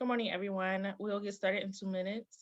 Good morning, everyone. We'll get started in 2 minutes.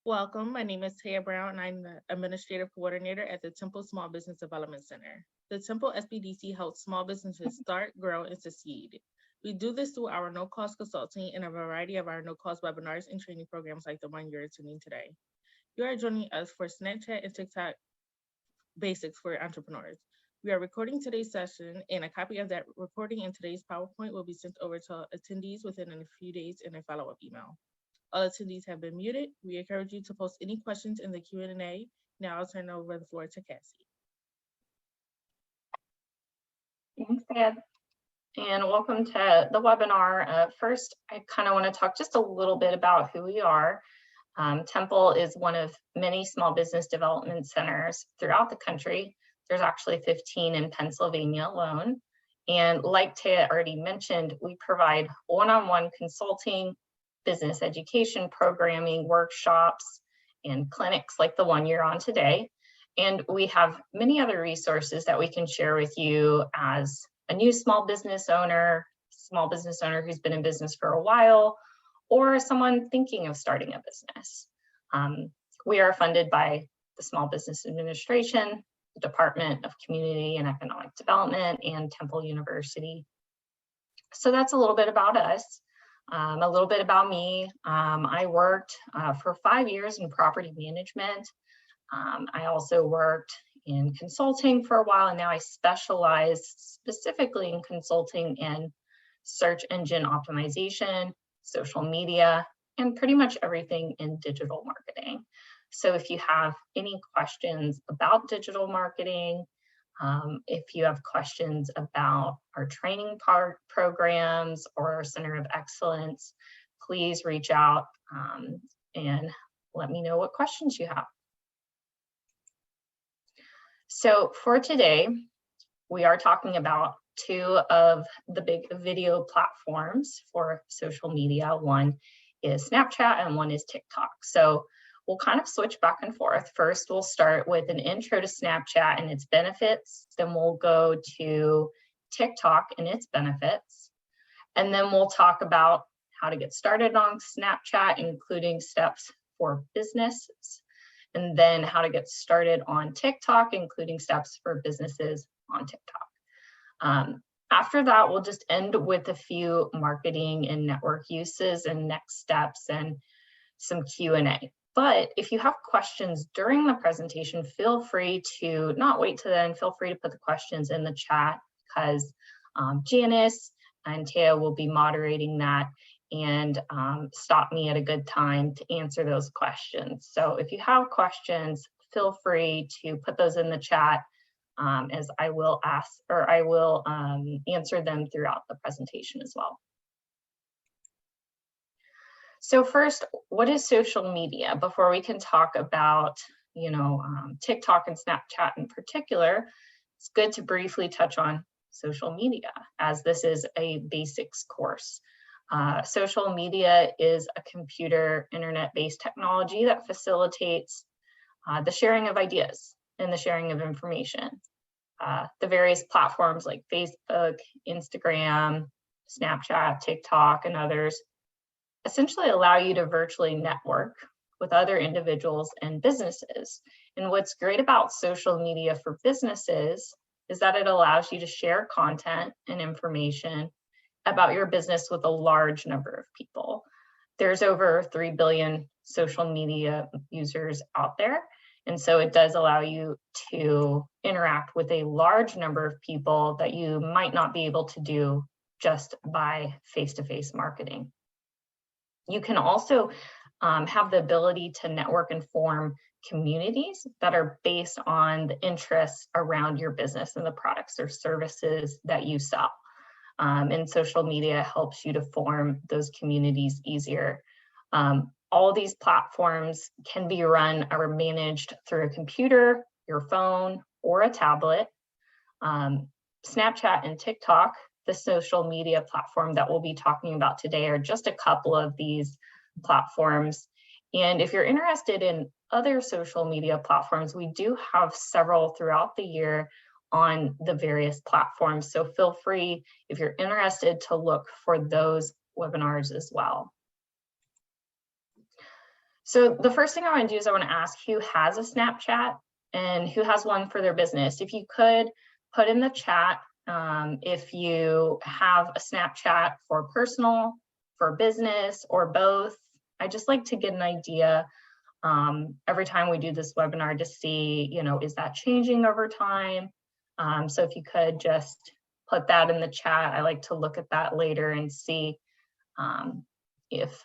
Welcome. My name is Taya Brown, and I'm the Administrative Coordinator at the Temple Small Business Development Center. The Temple SBDC helps small businesses start, grow, and succeed. We do this through our no-cost consulting and a variety of our no-cost webinars and training programs like the one you're attending today. You are joining us for Snapchat and TikTok Basics for Entrepreneurs. We are recording today's session, and a copy of that recording and today's PowerPoint will be sent over to attendees within a few days in a follow-up email. All attendees have been muted. We encourage you to post any questions in the Q&A. Now I'll turn over the floor to Cassie. Thanks, Ed. And welcome to the webinar. First, I kind of want to talk just a little bit about who we are. Temple is one of many small business development centers throughout the country. There's actually 15 in Pennsylvania alone. And like Taya already mentioned, we provide one-on-one consulting, business education, programming, workshops, and clinics like the one you're on today. And we have many other resources that we can share with you as a new small business owner who's been in business for a while, or someone thinking of starting a business. We are funded by the Small Business Administration, the Department of Community and Economic Development, and Temple University. So that's a little bit about us. A little bit about me. I worked for 5 years in property management. I also worked in consulting for a while, and now I specialize specifically in consulting in search engine optimization, social media, and pretty much everything in digital marketing. So if you have any questions about digital marketing, if you have questions about our training programs or our Center of Excellence, please reach out and let me know what questions you have. So for today, we are talking about two of the big video platforms for social media. One is Snapchat and one is TikTok. So we'll kind of switch back and forth. First, we'll start with an intro to Snapchat and its benefits. Then we'll go to TikTok and its benefits. And then we'll talk about how to get started on Snapchat, including steps for businesses. And then how to get started on TikTok, including steps for businesses on TikTok. After that, we'll just end with a few marketing and network uses and next steps and some Q&A. But if you have questions during the presentation, feel free to not wait till then. Feel free to put the questions in the chat because Janice and Taya will be moderating that and stop me at a good time to answer those questions. So if you have questions, feel free to put those in the chat as I will answer them throughout the presentation as well. So first, what is social media? Before we can talk about, TikTok and Snapchat in particular, it's good to briefly touch on social media, as this is a basics course. Social media is a computer internet-based technology that facilitates the sharing of ideas and the sharing of information. The various platforms like Facebook, Instagram, Snapchat, TikTok, and others essentially allow you to virtually network with other individuals and businesses. And what's great about social media for businesses is that it allows you to share content and information about your business with a large number of people. There's over 3 billion social media users out there. And so it does allow you to interact with a large number of people that you might not be able to do just by face-to-face marketing. You can also have the ability to network and form communities that are based on the interests around your business and the products or services that you sell. And social media helps you to form those communities easier. All these platforms can be run or managed through a computer, your phone, or a tablet. Snapchat and TikTok, the social media platform that we'll be talking about today, are just a couple of these platforms. And if you're interested in other social media platforms, we do have several throughout the year on the various platforms. So feel free, if you're interested, to look for those webinars as well. So the first thing I want to do is I want to ask who has a Snapchat and who has one for their business. If you could put in the chat if you have a Snapchat for personal, for business, or both. I just like to get an idea every time we do this webinar to see, is that changing over time? So if you could just put that in the chat, I like to look at that later and see if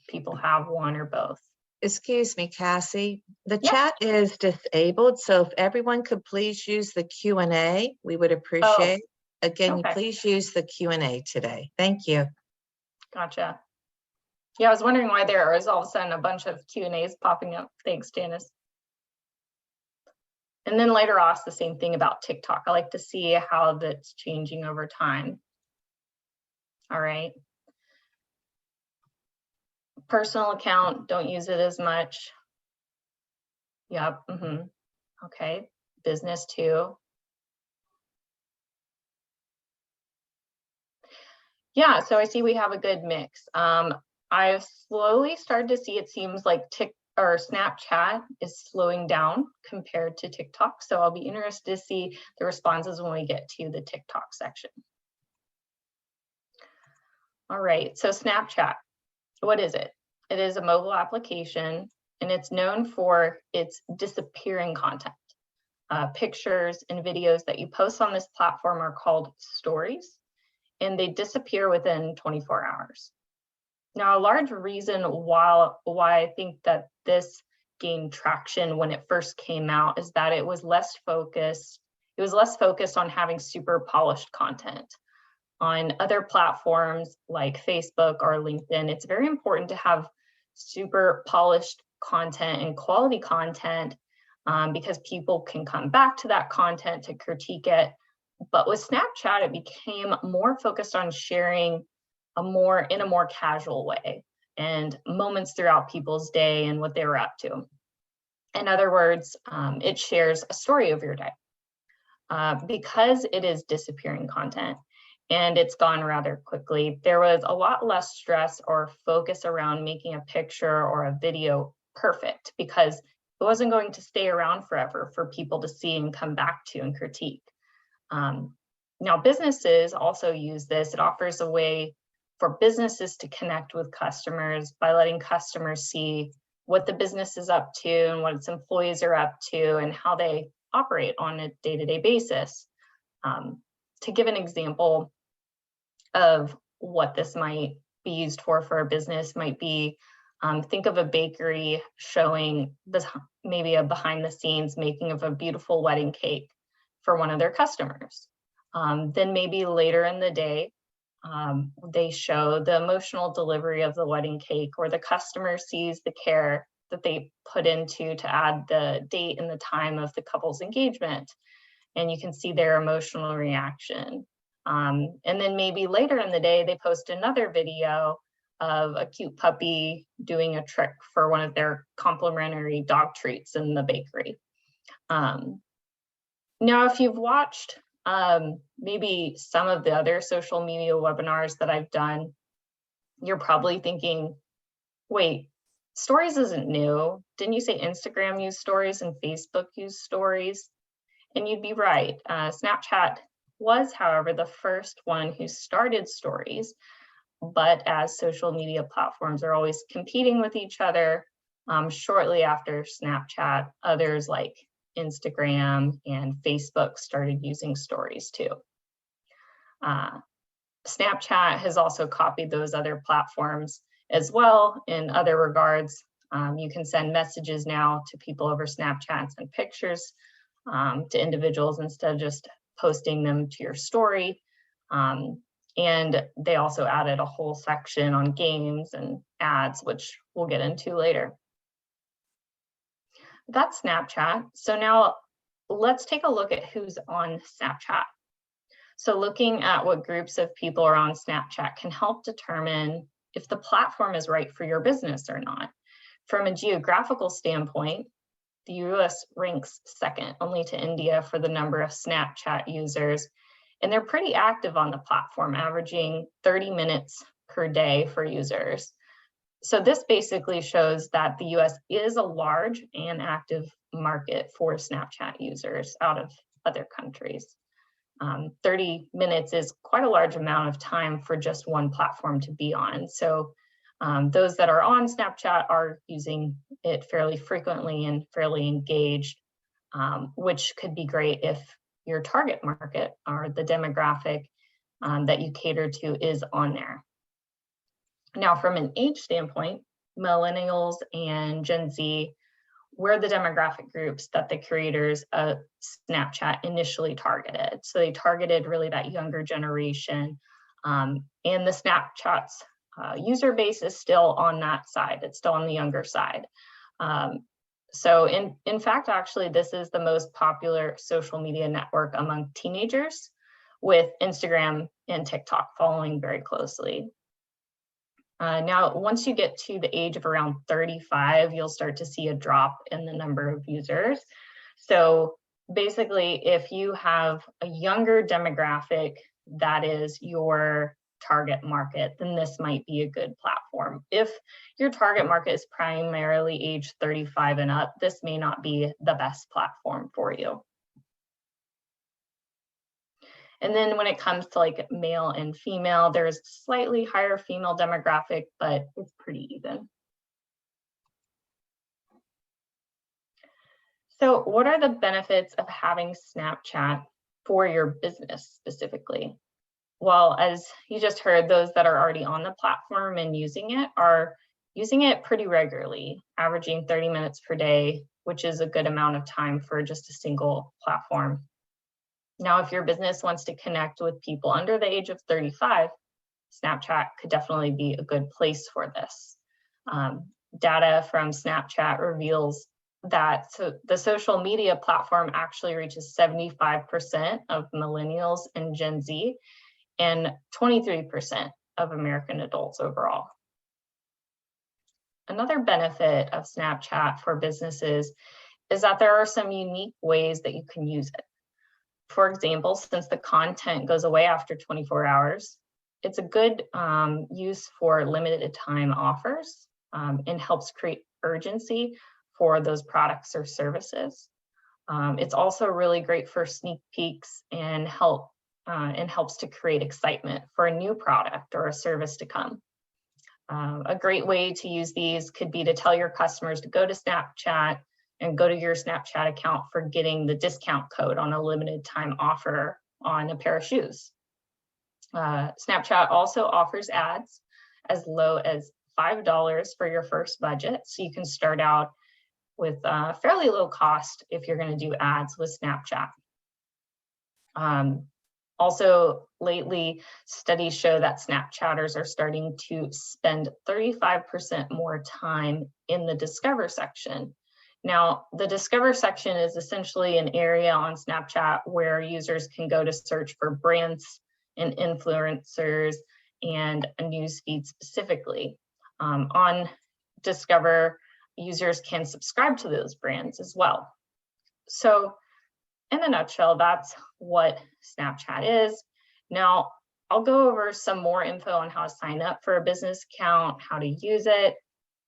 people have one or both. Excuse me, Cassie. The Yeah. chat is disabled, so if everyone could please use the Q&A, we would appreciate. Again, okay. please use the Q&A today. Thank you. Gotcha. Yeah, I was wondering why there was all of a sudden a bunch of Q&As popping up. Thanks, Janice. And then later I'll ask the same thing about TikTok. I like to see how that's changing over time. All right. Personal account, don't use it as much. Yep. Okay. Business too. Yeah, so I see we have a good mix. I've slowly started to see, it seems like Snapchat is slowing down compared to TikTok. So I'll be interested to see the responses when we get to the TikTok section. All right, so Snapchat, what is it? It is a mobile application, and it's known for its disappearing content. Pictures and videos that you post on this platform are called stories, and they disappear within 24 hours. Now, a large reason why I think that this gained traction when it first came out is that it was less focused. It was less focused on having super polished content. On other platforms like Facebook or LinkedIn, it's very important to have super polished content and quality content because people can come back to that content to critique it. But with Snapchat, it became more focused on sharing in a more casual way and moments throughout people's day and what they were up to. In other words, it shares a story of your day. Because it is disappearing content and it's gone rather quickly, there was a lot less stress or focus around making a picture or a video perfect because it wasn't going to stay around forever for people to see and come back to and critique. Now, businesses also use this. It offers a way for businesses to connect with customers by letting customers see what the business is up to and what its employees are up to and how they operate on a day-to-day basis. To give an example of what this might be used for a business might be, think of a bakery showing maybe a behind the scenes making of a beautiful wedding cake for one of their customers. Then maybe later in the day, They show the emotional delivery of the wedding cake, or the customer sees the care that they put into to add the date and the time of the couple's engagement. And you can see their emotional reaction. And then maybe later in the day, they post another video of a cute puppy doing a trick for one of their complimentary dog treats in the bakery. Now, if you've watched maybe some of the other social media webinars that I've done, you're probably thinking, wait, stories isn't new. Didn't you say Instagram used stories and Facebook used stories? And you'd be right. Snapchat was, however, the first one who started stories. But as social media platforms are always competing with each other, shortly after Snapchat, others like Instagram and Facebook started using stories too. Snapchat has also copied those other platforms as well in other regards. You can send messages now to people over Snapchat and pictures to individuals instead of just posting them to your story. And they also added a whole section on games and ads, which we'll get into later. That's Snapchat. So now let's take a look at who's on Snapchat. So looking at what groups of people are on Snapchat can help determine if the platform is right for your business or not. From a geographical standpoint, the US ranks second only to India for the number of Snapchat users, and they're pretty active on the platform, averaging 30 minutes per day for users. So this basically shows that the US is a large and active market for Snapchat users out of other countries. 30 minutes is quite a large amount of time for just one platform to be on. So those that are on Snapchat are using it fairly frequently and fairly engaged, which could be great if your target market or the demographic that you cater to is on there. Now, from an age standpoint, millennials and Gen Z were the demographic groups that the creators of Snapchat initially targeted. So they targeted really that younger generation, and the Snapchat's user base is still on that side. It's still on the younger side. So in fact, actually, this is the most popular social media network among teenagers, with Instagram and TikTok following very closely. Now, once you get to the age of around 35, you'll start to see a drop in the number of users. So basically, if you have a younger demographic that is your target market, then this might be a good platform. If your target market is primarily age 35 and up, this may not be the best platform for you. And then when it comes to like male and female, there's slightly higher female demographic, but it's pretty even. So what are the benefits of having Snapchat for your business specifically? Well, as you just heard, those that are already on the platform and using it are using it pretty regularly, averaging 30 minutes per day, which is a good amount of time for just a single platform. Now, if your business wants to connect with people under the age of 35, Snapchat could definitely be a good place for this. Data from Snapchat reveals that the social media platform actually reaches 75% of millennials and Gen Z, and 23% of American adults overall. Another benefit of Snapchat for businesses is that there are some unique ways that you can use it. For example, since the content goes away after 24 hours, it's a good use for limited time offers and helps create urgency for those products or services. It's also really great for sneak peeks and helps to create excitement for a new product or a service to come. A great way to use these could be to tell your customers to go to Snapchat and go to your Snapchat account for getting the discount code on a limited time offer on a pair of shoes. Snapchat also offers ads as low as $5 for your first budget. So you can start out with fairly low cost if you're going to do ads with Snapchat. Also, lately, studies show that Snapchatters are starting to spend 35% more time in the Discover section. Now, the Discover section is essentially an area on Snapchat where users can go to search for brands and influencers and a news feed specifically. On Discover, users can subscribe to those brands as well. So in a nutshell, that's what Snapchat is. Now, I'll go over some more info on how to sign up for a business account, how to use it,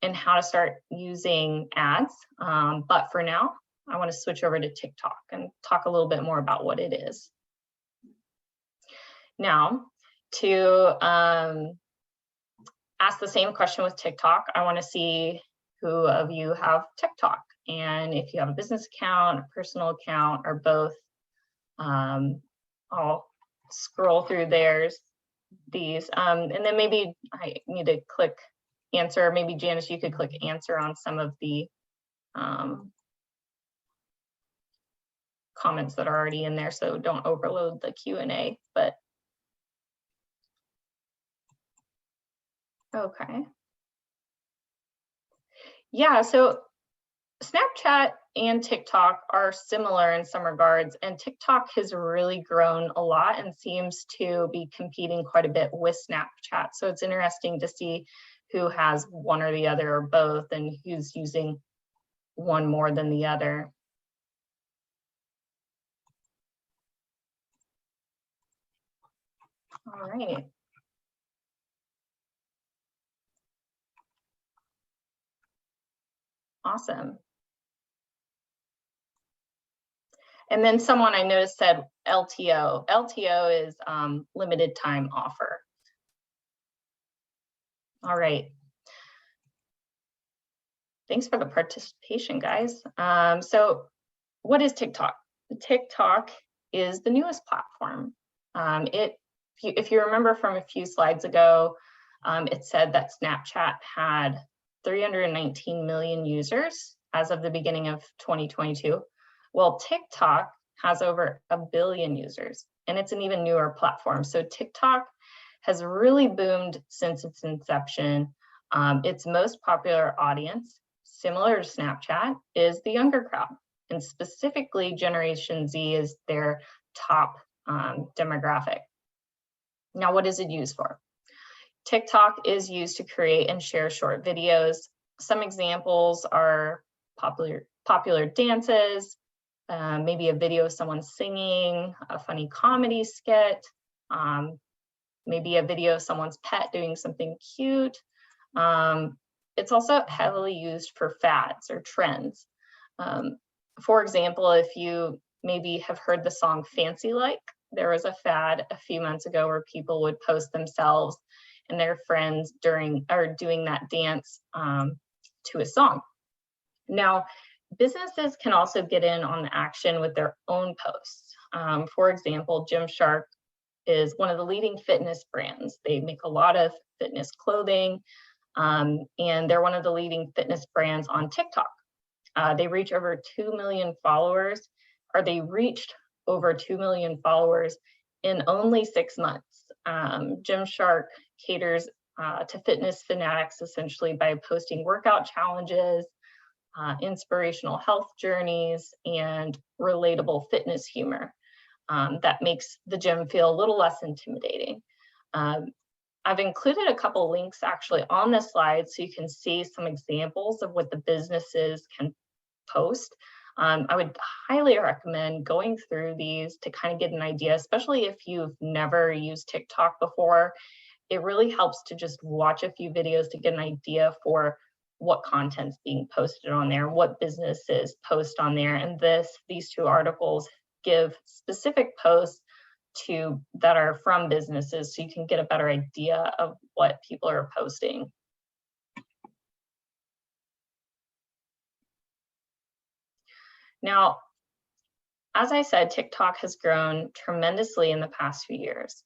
and how to start using ads. But for now, I want to switch over to TikTok and talk a little bit more about what it is. Now, to ask the same question with TikTok, I want to see who of you have TikTok. And if you have a business account, a personal account, or both, I'll scroll through these, and then maybe I need to click answer. Maybe Janice, you could click answer on some of the comments that are already in there, so don't overload the Q&A, but okay. Yeah, so Snapchat and TikTok are similar in some regards, and TikTok has really grown a lot and seems to be competing quite a bit with Snapchat. So it's interesting to see who has one or the other or both, and who's using one more than the other. All right. Awesome. And then someone I noticed said LTO. LTO is limited time offer. All right. Thanks for the participation, guys. So what is TikTok? TikTok is the newest platform. If you remember from a few slides ago, it said that Snapchat had 319 million users as of the beginning of 2022. Well, TikTok has over 1 billion users, and it's an even newer platform. So TikTok has really boomed since its inception. Its most popular audience, similar to Snapchat, is the younger crowd, and specifically Generation Z is their top demographic. Now, what is it used for? TikTok is used to create and share short videos. Some examples are popular dances, maybe a video of someone singing, a funny comedy skit, maybe a video of someone's pet doing something cute. It's also heavily used for fads or trends. For example, if you maybe have heard the song Fancy Like, there was a fad a few months ago where people would post themselves and their friends doing that dance to a song. Now, businesses can also get in on the action with their own posts. For example, Gymshark is one of the leading fitness brands. They make a lot of fitness clothing, and they're one of the leading fitness brands on TikTok. They reach over 2 million followers, or they reached over 2 million followers in only 6 months. Gymshark caters to fitness fanatics essentially by posting workout challenges, inspirational health journeys, and relatable fitness humor that makes the gym feel a little less intimidating. I've included a couple links actually on this slide so you can see some examples of what the businesses can post. I would highly recommend going through these to kind of get an idea, especially if you've never used TikTok before. It really helps to just watch a few videos to get an idea for what content's being posted on there, what businesses post on there. And these two articles give specific posts that are from businesses so you can get a better idea of what people are posting. Now, as I said, TikTok has grown tremendously in the past few years.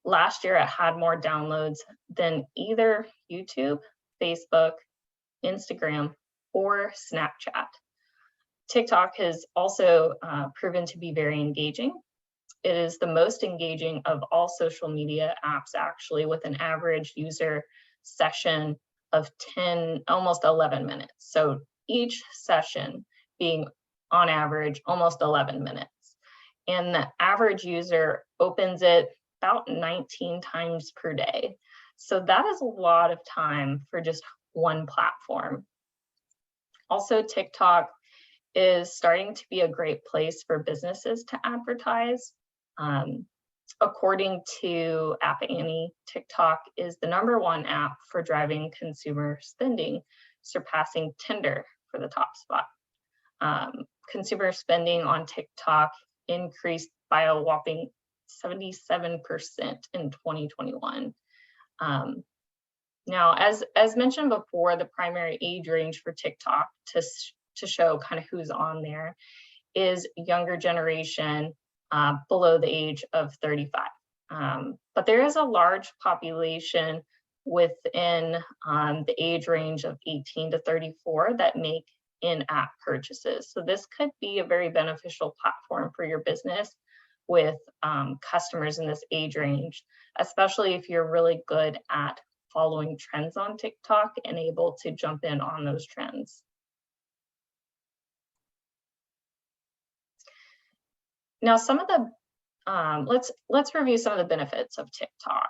Last year, it had more downloads than either YouTube, Facebook, Instagram, or Snapchat. TikTok has also proven to be very engaging. it is the most engaging of all social media apps, actually, with an average user session of 10, almost 11 minutes. So each session being on average almost 11 minutes. And the average user opens it about 19 times per day. So that is a lot of time for just one platform. Also, TikTok is starting to be a great place for businesses to advertise. According to App Annie, TikTok is the #1 app for driving consumer spending, surpassing Tinder for the top spot. Consumer spending on TikTok increased by a whopping 77% in 2021. Now, as mentioned before, the primary age range for TikTok to show kind of who's on there is younger generation below the age of 35. But there is a large population within the age range of 18 to 34 that make in-app purchases. So this could be a very beneficial platform for your business with customers in this age range, especially if you're really good at following trends on TikTok and able to jump in on those trends. Now, some of the, let's review some of the benefits of TikTok.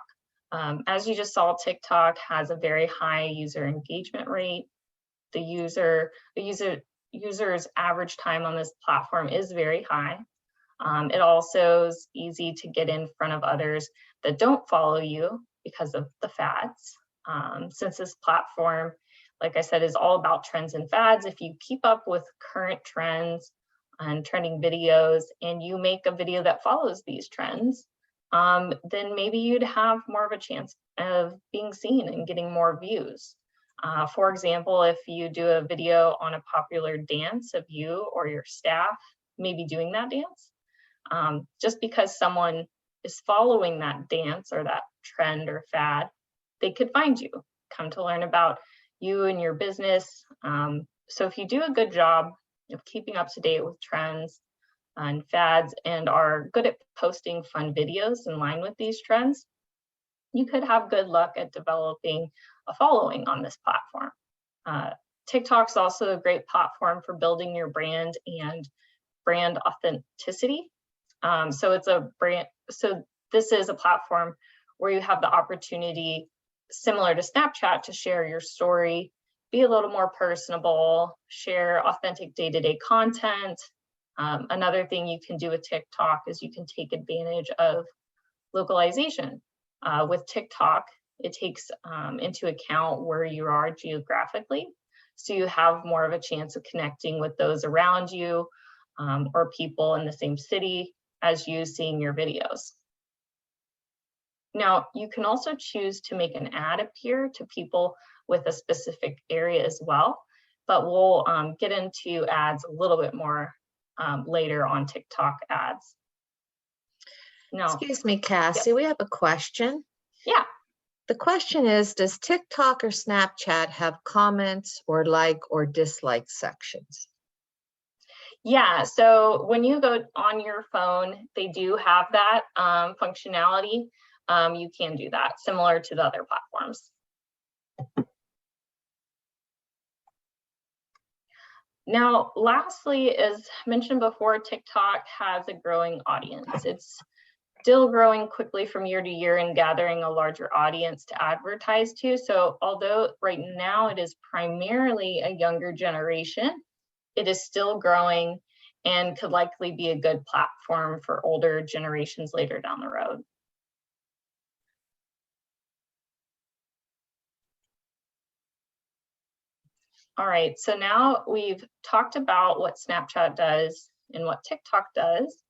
As you just saw, TikTok has a very high user engagement rate. The user's average time on this platform is very high. It also is easy to get in front of others that don't follow you because of the fads. Since this platform, like I said, is all about trends and fads, if you keep up with current trends and trending videos and you make a video that follows these trends, then maybe you'd have more of a chance of being seen and getting more views. For example, if you do a video on a popular dance of you or your staff maybe doing that dance, just because someone is following that dance or that trend or fad, they could find you, come to learn about you and your business. So if you do a good job of keeping up to date with trends and fads and are good at posting fun videos in line with these trends, you could have good luck at developing a following on this platform. TikTok's also a great platform for building your brand and brand authenticity. So this is a platform where you have the opportunity, similar to Snapchat, to share your story, be a little more personable, share authentic day-to-day content. Another thing you can do with TikTok is you can take advantage of localization. With TikTok, it takes into account where you are geographically, so you have more of a chance of connecting with those around you or people in the same city as you seeing your videos. Now, you can also choose to make an ad appear to people with a specific area as well, but we'll get into ads a little bit more later on TikTok ads. No. Excuse me, Cassie, we have a question. Yeah. The question is, does TikTok or Snapchat have comments or like or dislike sections? Yeah, so when you go on your phone, they do have that functionality. You can do that, similar to the other platforms. Now, lastly, as mentioned before, TikTok has a growing audience. It's still growing quickly from year to year and gathering a larger audience to advertise to. So although right now it is primarily a younger generation, it is still growing and could likely be a good platform for older generations later down the road. All right, so now we've talked about what Snapchat does and what TikTok does.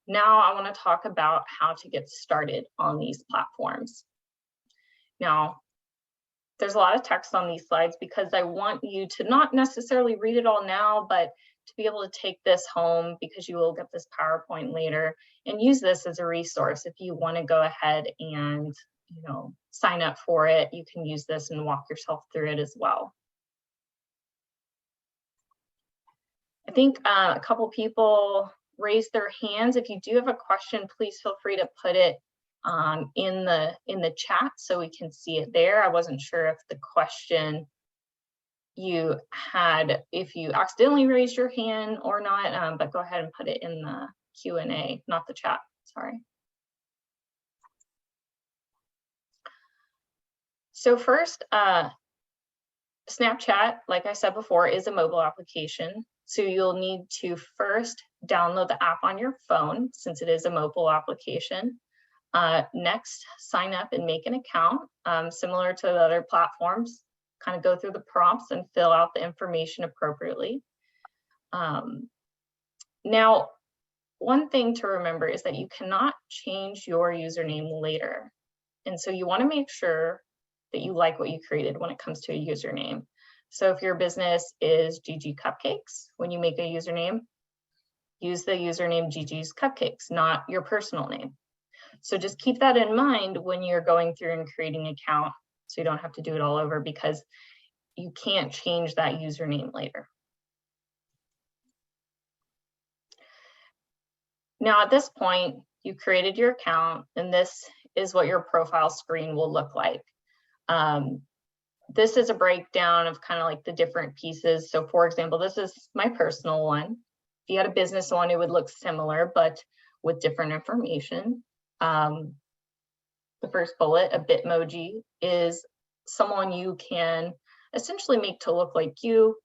Now I want to talk about how to get started on these platforms. Now, there's a lot of text on these slides because I want you to not necessarily read it all now, but to be able to take this home, because you will get this PowerPoint later, and use this as a resource. If you want to go ahead and sign up for it, you can use this and walk yourself through it as well. I think a couple people raise their hands. If you do have a question, please feel free to put it in the chat so we can see it there. I wasn't sure if the question you had, if you accidentally raised your hand or not, but go ahead and put it in the Q&A, not the chat, sorry. So first, Snapchat, like I said before, is a mobile application. So you'll need to first download the app on your phone since it is a mobile application. Next, sign up and make an account, similar to the other platforms. Kind of go through the prompts and fill out the information appropriately. Now, one thing to remember is that you cannot change your username later. And so you want to make sure that you like what you created when it comes to a username. So if your business is GG Cupcakes, when you make a username, use the username GG's Cupcakes, not your personal name. So just keep that in mind when you're going through and creating an account, so you don't have to do it all over, because you can't change that username later. Now at this point, you created your account, and this is what your profile screen will look like. This is a breakdown of kind of like the different pieces. So for example, this is my personal one. If you had a business one, it would look similar, but with different information. The first bullet, a Bitmoji, is someone you can essentially make to look like you.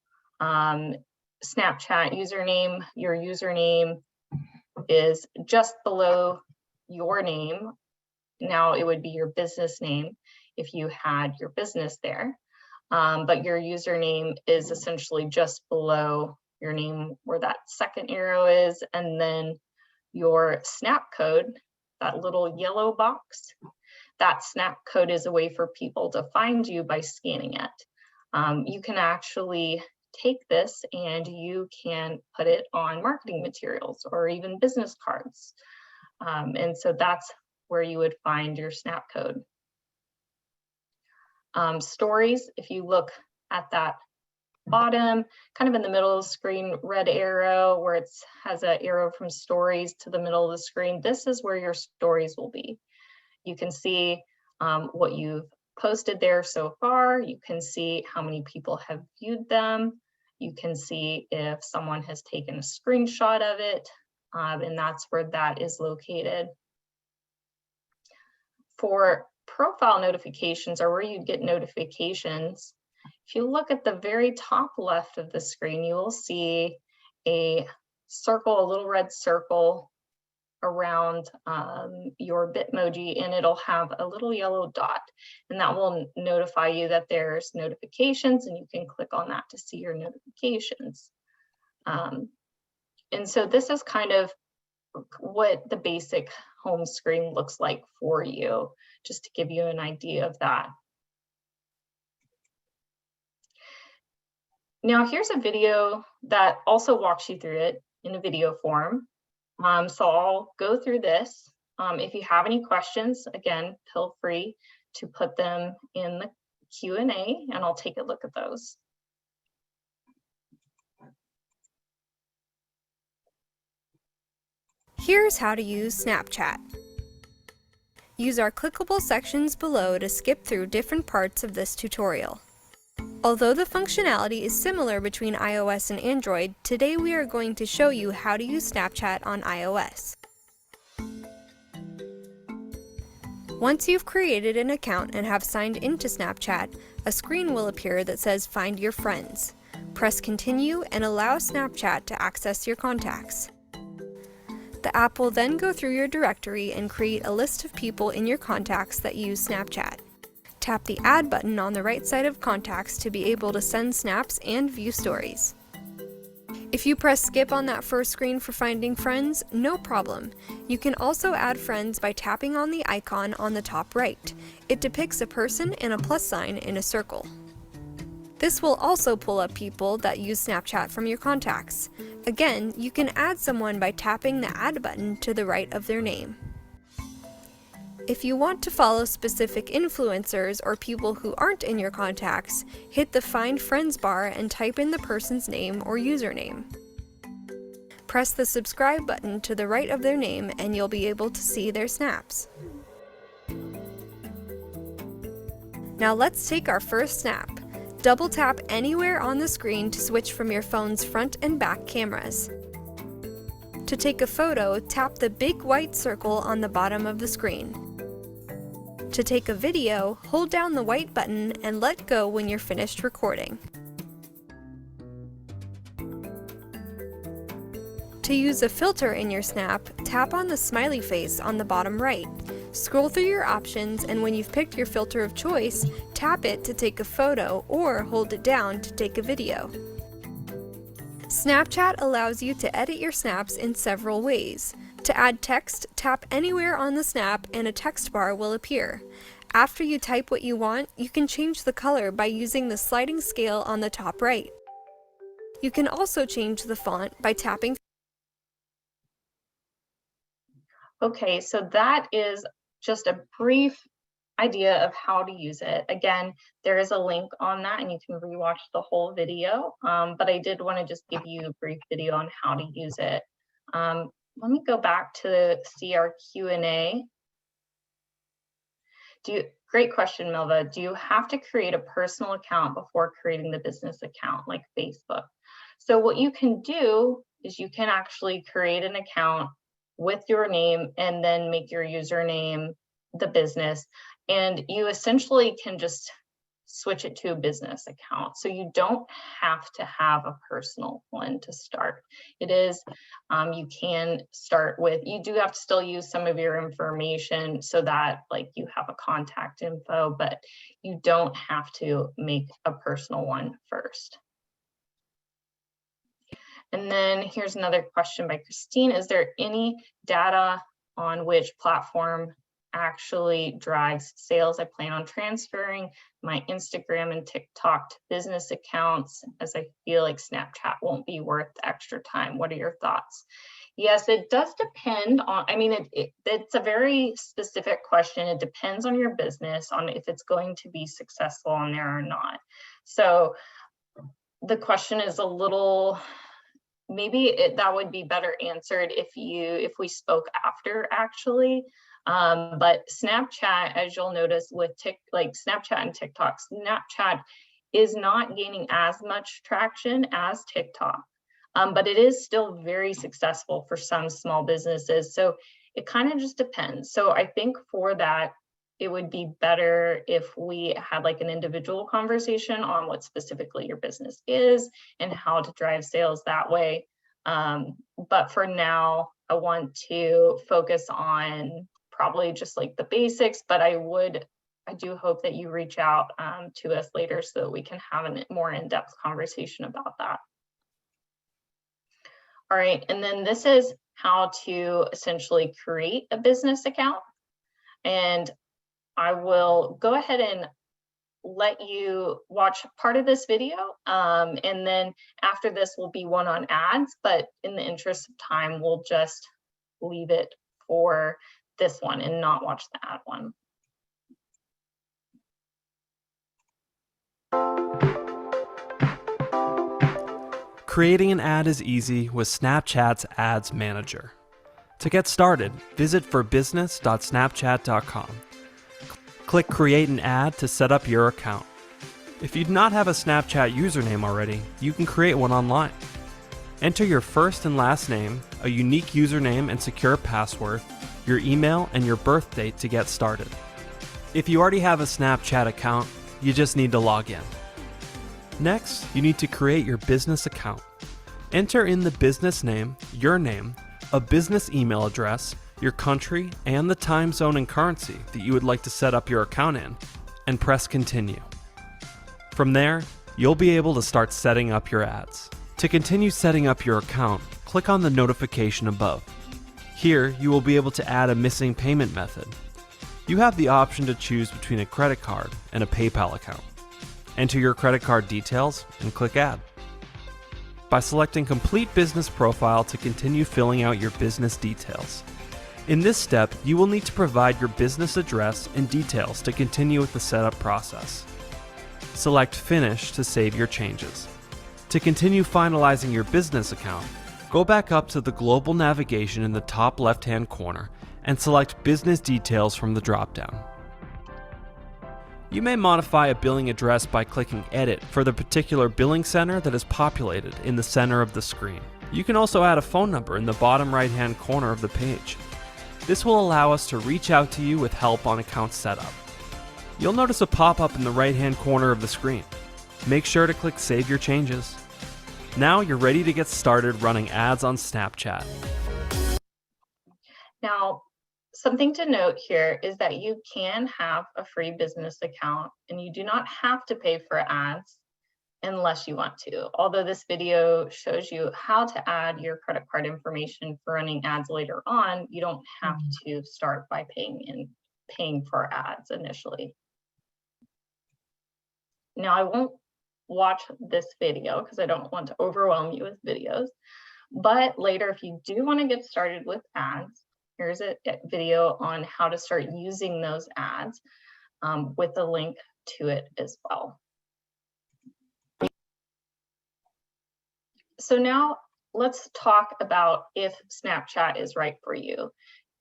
Snapchat username, your username is just below your name. Now it would be your business name if you had your business there, but your username is essentially just below your name where that second arrow is, and then your snap code, that little yellow box, that snap code is a way for people to find you by scanning it. You can actually take this and you can put it on marketing materials or even business cards. And so that's where you would find your snap code. Stories, if you look at that bottom, kind of in the middle of the screen, red arrow where it has an arrow from stories to the middle of the screen, this is where your stories will be. You can see what you've posted there so far. You can see how many people have viewed them. You can see if someone has taken a screenshot of it, and that's where that is located. For profile notifications, or where you get notifications, if you look at the very top left of the screen, you will see a circle, a little red circle around your Bitmoji, and it'll have a little yellow dot, and that will notify you that there's notifications, and you can click on that to see your notifications. And so this is kind of what the basic home screen looks like for you, just to give you an idea of that. Now here's a video that also walks you through it in a video form. So I'll go through this. If you have any questions, again, feel free to put them in the Q&A and I'll take a look at those. Here's how to use Snapchat. Use our clickable sections below to skip through different parts of this tutorial. Although the functionality is similar between iOS and Android, today we are going to show you how to use Snapchat on iOS. Once you've created an account and have signed into Snapchat, a screen will appear that says Find Your Friends. Press Continue and allow Snapchat to access your contacts. The app will then go through your directory and create a list of people in your contacts that use Snapchat. Tap the Add button on the right side of Contacts to be able to send snaps and view stories. If you press skip on that first screen for finding friends, no problem. You can also add friends by tapping on the icon on the top right. It depicts a person and a plus sign in a circle. This will also pull up people that use Snapchat from your contacts. Again, you can add someone by tapping the Add button to the right of their name. If you want to follow specific influencers or people who aren't in your contacts, hit the Find Friends bar and type in the person's name or username. Press the subscribe button to the right of their name and you'll be able to see their snaps. Now let's take our first snap. Double tap anywhere on the screen to switch from your phone's front and back cameras. To take a photo, tap the big white circle on the bottom of the screen. To take a video, hold down the white button and let go when you're finished recording. To use a filter in your snap, tap on the smiley face on the bottom right. Scroll through your options, and when you've picked your filter of choice, tap it to take a photo or hold it down to take a video. Snapchat allows you to edit your snaps in several ways. To add text, tap anywhere on the snap and a text bar will appear. After you type what you want, you can change the color by using the sliding scale on the top right. You can also change the font by tapping. Okay, so that is just a brief idea of how to use it. Again, there is a link on that and you can rewatch the whole video, but I did want to just give you a brief video on how to use it. Let me go back to see our Q&A. Great question, Milva. Do you have to create a personal account before creating the business account like Facebook? So what you can do is you can actually create an account with your name and then make your username the business, and you essentially can just switch it to a business account. So you don't have to have a personal one to start. It is, you can start with, you do have to still use some of your information so that like you have a contact info, but you don't have to make a personal one first. And then here's another question by Christine. Is there any data on which platform actually drives sales? I plan on transferring my Instagram and TikTok to business accounts as I feel like Snapchat won't be worth the extra time. What are your thoughts? Yes, it does depend on, I mean, it's a very specific question. It depends on your business, on if it's going to be successful on there or not. So the question is a little, maybe that would be better answered if we spoke after actually. But Snapchat, as you'll notice with Snapchat and TikTok, Snapchat is not gaining as much traction as TikTok, but it is still very successful for some small businesses. So it kind of just depends. So I think for that, it would be better if we had like an individual conversation on what specifically your business is and how to drive sales that way. But for now, I want to focus on probably just like the basics, but I do hope that you reach out to us later so that we can have a more in-depth conversation about that. All right, and then this is how to essentially create a business account. And I will go ahead and let you watch part of this video. And then after this will be one on ads, but in the interest of time, we'll just leave it for this one and not watch the ad one. Creating an ad is easy with Snapchat's Ads Manager. To get started, visit forbusiness.snapchat.com. Click Create an Ad to set up your account. If you do not have a Snapchat username already, you can create one online. Enter your first and last name, a unique username and secure password, your email, and your birth date to get started. If you already have a Snapchat account, you just need to log in. Next, you need to create your business account. Enter in the business name, your name, a business email address, your country, and the time zone and currency that you would like to set up your account in, and press continue. From there, you'll be able to start setting up your ads. To continue setting up your account, click on the notification above. Here, you will be able to add a missing payment method. You have the option to choose between a credit card and a PayPal account. Enter your credit card details and click Add. By selecting Complete Business Profile to continue filling out your business details. In this step, you will need to provide your business address and details to continue with the setup process. Select Finish to save your changes. To continue finalizing your business account, Go back up to the global navigation in the top left-hand corner and select Business Details from the drop-down. You may modify a billing address by clicking Edit for the particular billing center that is populated in the center of the screen. You can also add a phone number in the bottom right-hand corner of the page. This will allow us to reach out to you with help on account setup. You'll notice a pop-up in the right-hand corner of the screen. Make sure to click Save Your Changes. Now you're ready to get started running ads on Snapchat. Now, something to note here is that you can have a free business account and you do not have to pay for ads unless you want to. Although this video shows you how to add your credit card information for running ads later on, you don't have to start by paying for ads initially. Now, I won't watch this video because I don't want to overwhelm you with videos, but later, if you do want to get started with ads, here's a video on how to start using those ads with a link to it as well. So now let's talk about if Snapchat is right for you.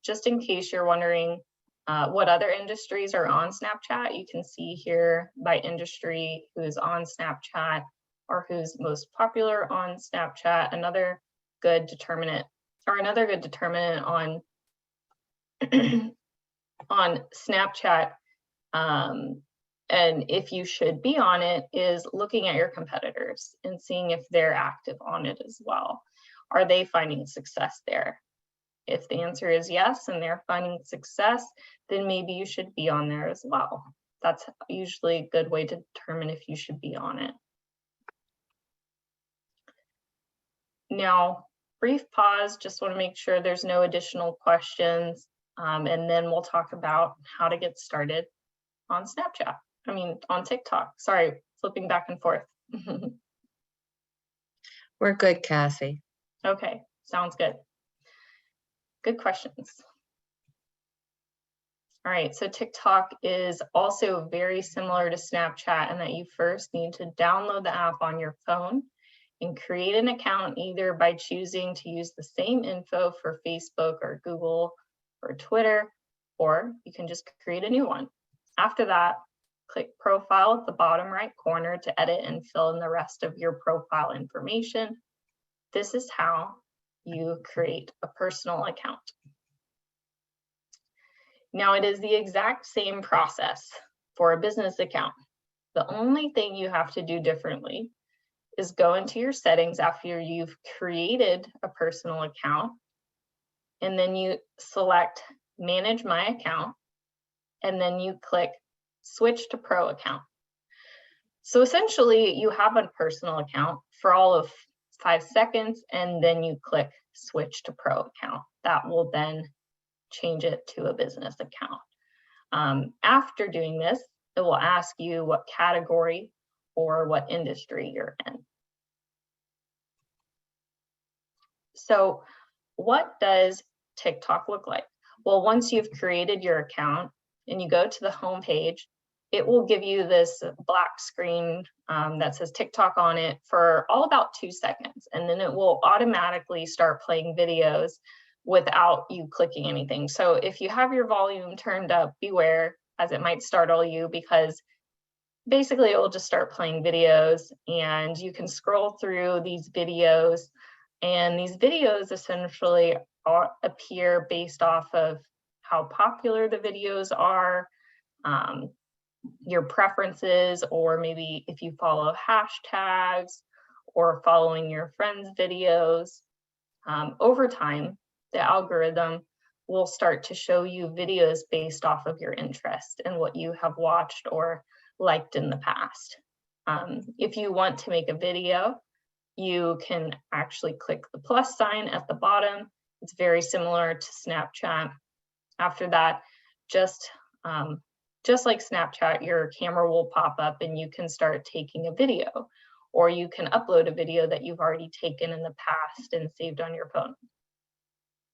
Just in case you're wondering what other industries are on Snapchat, you can see here by industry who's on Snapchat or who's most popular on Snapchat. Another good determinant on on Snapchat, and if you should be on it, is looking at your competitors and seeing if they're active on it as well. Are they finding success there? If the answer is yes, and they're finding success, then maybe you should be on there as well. That's usually a good way to determine if you should be on it. Now, brief pause, just want to make sure there's no additional questions, and then we'll talk about how to get started on Snapchat. On TikTok. Sorry, flipping back and forth. We're good, Cassie. Okay, sounds good. Good questions. All right, so TikTok is also very similar to Snapchat in that you first need to download the app on your phone and create an account either by choosing to use the same info for Facebook or Google or Twitter, or you can just create a new one. After that, click Profile at the bottom right corner to edit and fill in the rest of your profile information. This is how you create a personal account. Now, it is the exact same process for a business account. The only thing you have to do differently is go into your settings after you've created a personal account, and then you select Manage My Account, and then you click Switch to Pro Account. So essentially, you have a personal account for all of 5 seconds, and then you click Switch to Pro Account. That will then change it to a business account. After doing this, it will ask you what category or what industry you're in. So what does TikTok look like? Well, once you've created your account and you go to the home page, it will give you this black screen that says TikTok on it for all about 2 seconds. And then it will automatically start playing videos without you clicking anything. So if you have your volume turned up, beware, as it might startle you, because basically it will just start playing videos, and you can scroll through these videos, and these videos essentially appear based off of how popular the videos are, your preferences, or maybe if you follow hashtags or following your friends' videos. Over time, the algorithm will start to show you videos based off of your interest and what you have watched or liked in the past. If you want to make a video, you can actually click the plus sign at the bottom. It's very similar to Snapchat. After that, just like Snapchat, your camera will pop up and you can start taking a video, or you can upload a video that you've already taken in the past and saved on your phone.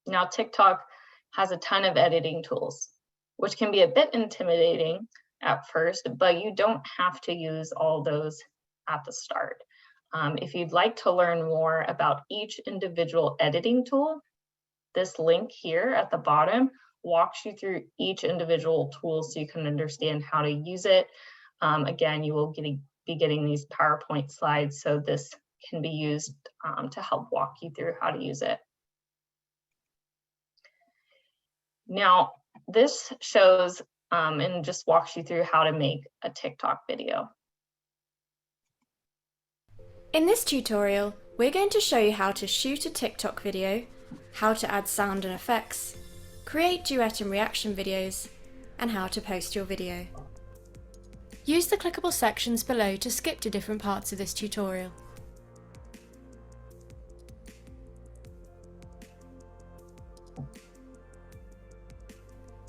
Now, TikTok has a ton of editing tools, which can be a bit intimidating at first, but you don't have to use all those at the start. If you'd like to learn more about each individual editing tool, this link here at the bottom walks you through each individual tool so you can understand how to use it. Again, you will be getting these PowerPoint slides, so this can be used to help walk you through how to use it. Now, this shows and just walks you through how to make a TikTok video. In this tutorial, we're going to show you how to shoot a TikTok video, how to add sound and effects, create duet and reaction videos, and how to post your video. Use the clickable sections below to skip to different parts of this tutorial.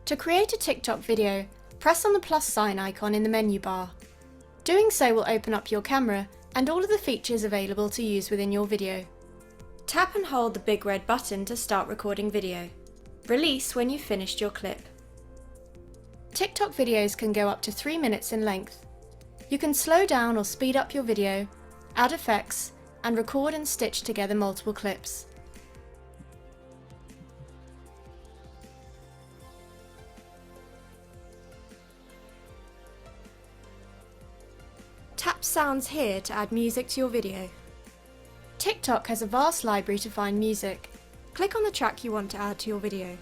To create a TikTok video, press on the plus sign icon in the menu bar. Doing so will open up your camera and all of the features available to use within your video. Tap and hold the big red button to start recording video. Release when you've finished your clip. TikTok videos can go up to 3 minutes in length. You can slow down or speed up your video, add effects, and record and stitch together multiple clips. Tap Sounds here to add music to your video. TikTok has a vast library to find music. Click on the track you want to add to your video.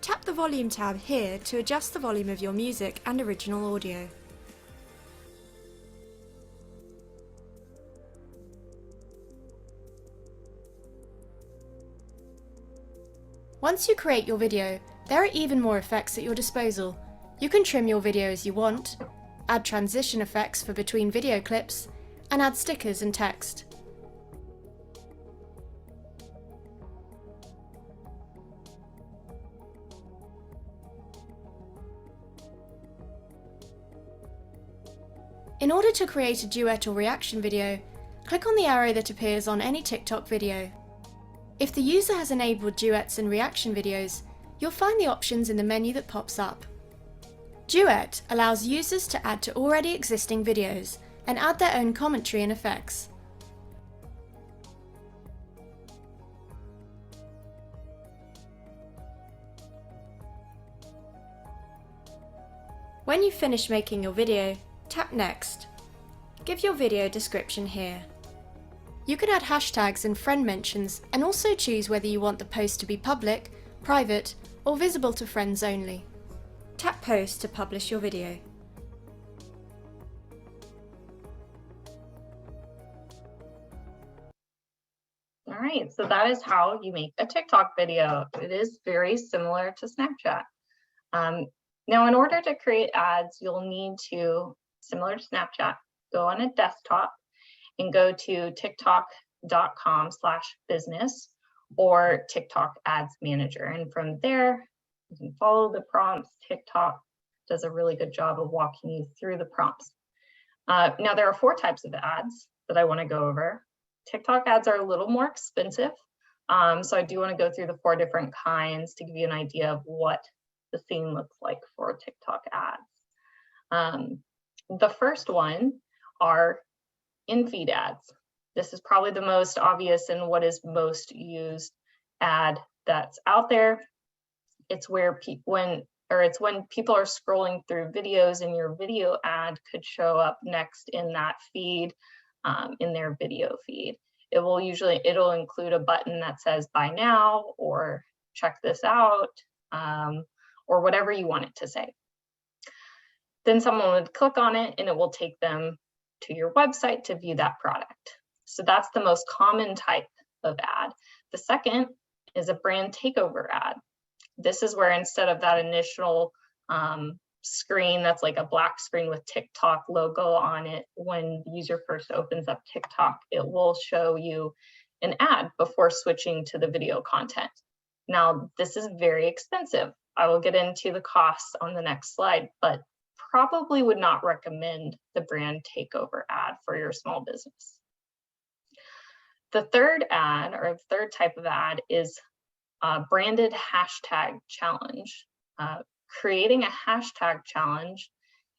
Tap the volume tab here to adjust the volume of your music and original audio. Once you create your video, there are even more effects at your disposal. You can trim your video as you want, add transition effects for between video clips, and add stickers and text. In order to create a duet or reaction video, click on the arrow that appears on any TikTok video. If the user has enabled duets and reaction videos, you'll find the options in the menu that pops up. Duet allows users to add to already existing videos and add their own commentary and effects. When you've finished making your video, tap Next. Give your video a description here. You can add hashtags and friend mentions and also choose whether you want the post to be public, private, or visible to friends only. Tap Post to publish your video. All right, so that is how you make a TikTok video. It is very similar to Snapchat. Now, in order to create ads, you'll need to, similar to Snapchat, go on a desktop and go to tiktok.com/business or TikTok Ads Manager. And from there, you can follow the prompts. TikTok does a really good job of walking you through the prompts. Now, there are 4 types of ads that I want to go over. TikTok ads are a little more expensive. So I do want to go through the 4 different kinds to give you an idea of what the scene looks like for TikTok ads. The first one are in-feed ads. This is probably the most obvious and what is most used ad that's out there. It's where when people are scrolling through videos and your video ad could show up next in that feed, in their video feed. It'll include a button that says buy now or check this out, or whatever you want it to say. Then someone would click on it and it will take them to your website to view that product. So that's the most common type of ad. The second is a brand takeover ad. This is where instead of that initial screen that's like a black screen with TikTok logo on it, when the user first opens up TikTok, it will show you an ad before switching to the video content. Now, this is very expensive. I will get into the costs on the next slide, but probably would not recommend the brand takeover ad for your small business. The third ad, or the third type of ad, is a branded hashtag challenge. Creating a hashtag challenge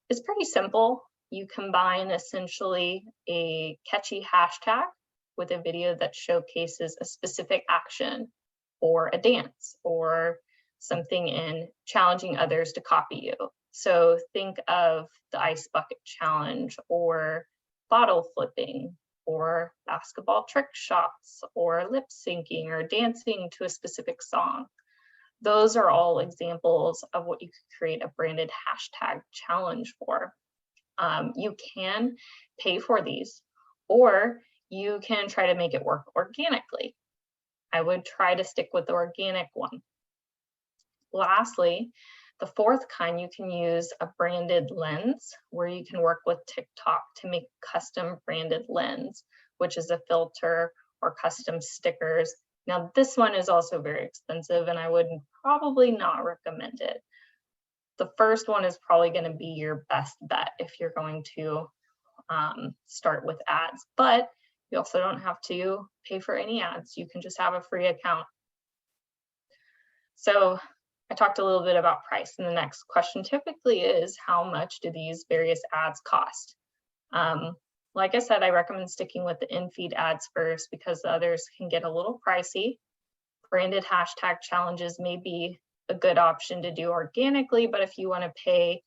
is pretty simple. You combine essentially a catchy hashtag with a video that showcases a specific action or a dance or something in challenging others to copy you. So think of the ice bucket challenge or bottle flipping or basketball trick shots or lip syncing or dancing to a specific song. Those are all examples of what you could create a branded hashtag challenge for. You can pay for these, or you can try to make it work organically. I would try to stick with the organic one. Lastly, the fourth kind, you can use a branded lens where you can work with TikTok to make custom branded lens, which is a filter or custom stickers. Now, this one is also very expensive and I would probably not recommend it. The first one is probably going to be your best bet if you're going to start with ads, but you also don't have to pay for any ads. You can just have a free account. So I talked a little bit about price, and the next question typically is, how much do these various ads cost? Like I said, I recommend sticking with the in-feed ads first because the others can get a little pricey. Branded hashtag challenges may be a good option to do organically, but if you want to pay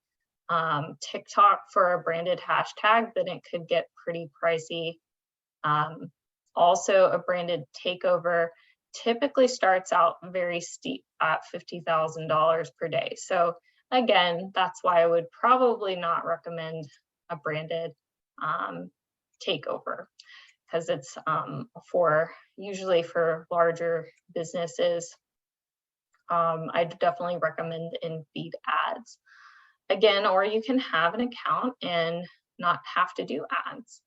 TikTok for a branded hashtag, then it could get pretty pricey. Also, a branded takeover typically starts out very steep at $50,000 per day. So again, that's why I would probably not recommend a branded takeover, because it's usually for larger businesses. I'd definitely recommend in-feed ads. Again, or you can have an account and not have to do ads.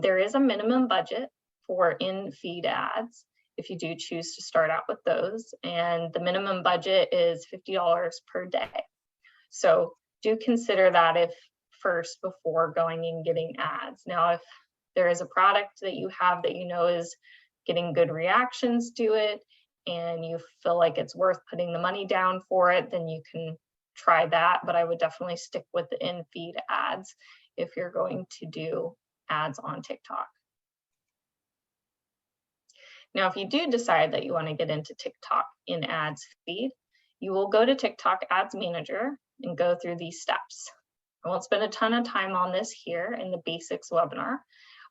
There is a minimum budget for in-feed ads if you do choose to start out with those, and the minimum budget is $50 per day. So do consider that if first before going and getting ads. Now, if there is a product that you have that you know is getting good reactions to it and you feel like it's worth putting the money down for it, then you can try that, but I would definitely stick with the in-feed ads if you're going to do ads on TikTok. Now, if you do decide that you want to get into TikTok in ads feed, you will go to TikTok Ads Manager and go through these steps. I won't spend a ton of time on this here in the basics webinar,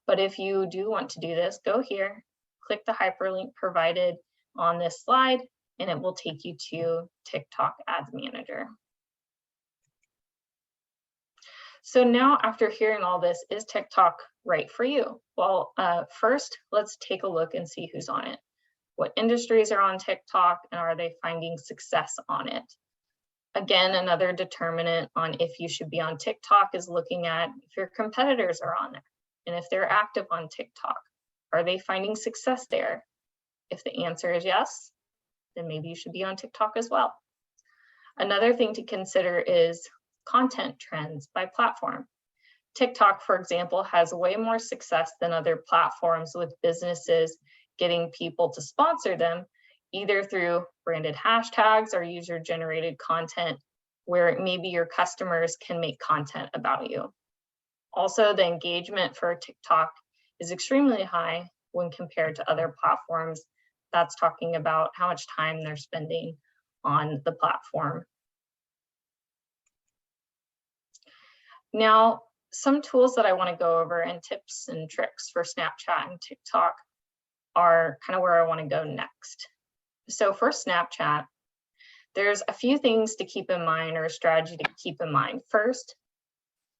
but if you do want to do this, go here, click the hyperlink provided on this slide, and it will take you to TikTok Ads Manager. So now, after hearing all this, is TikTok right for you? Well, first, let's take a look and see who's on it. What industries are on TikTok, and are they finding success on it? Again, another determinant on if you should be on TikTok is looking at if your competitors are on there, and if they're active on TikTok. Are they finding success there? If the answer is yes, then maybe you should be on TikTok as well. Another thing to consider is content trends by platform. TikTok, for example, has way more success than other platforms with businesses getting people to sponsor them, either through branded hashtags or user-generated content, where maybe your customers can make content about you. Also, the engagement for TikTok is extremely high when compared to other platforms. That's talking about how much time they're spending on the platform. Now, some tools that I want to go over and tips and tricks for Snapchat and TikTok are kind of where I want to go next. So for Snapchat, there's a few things to keep in mind, or a strategy to keep in mind. First,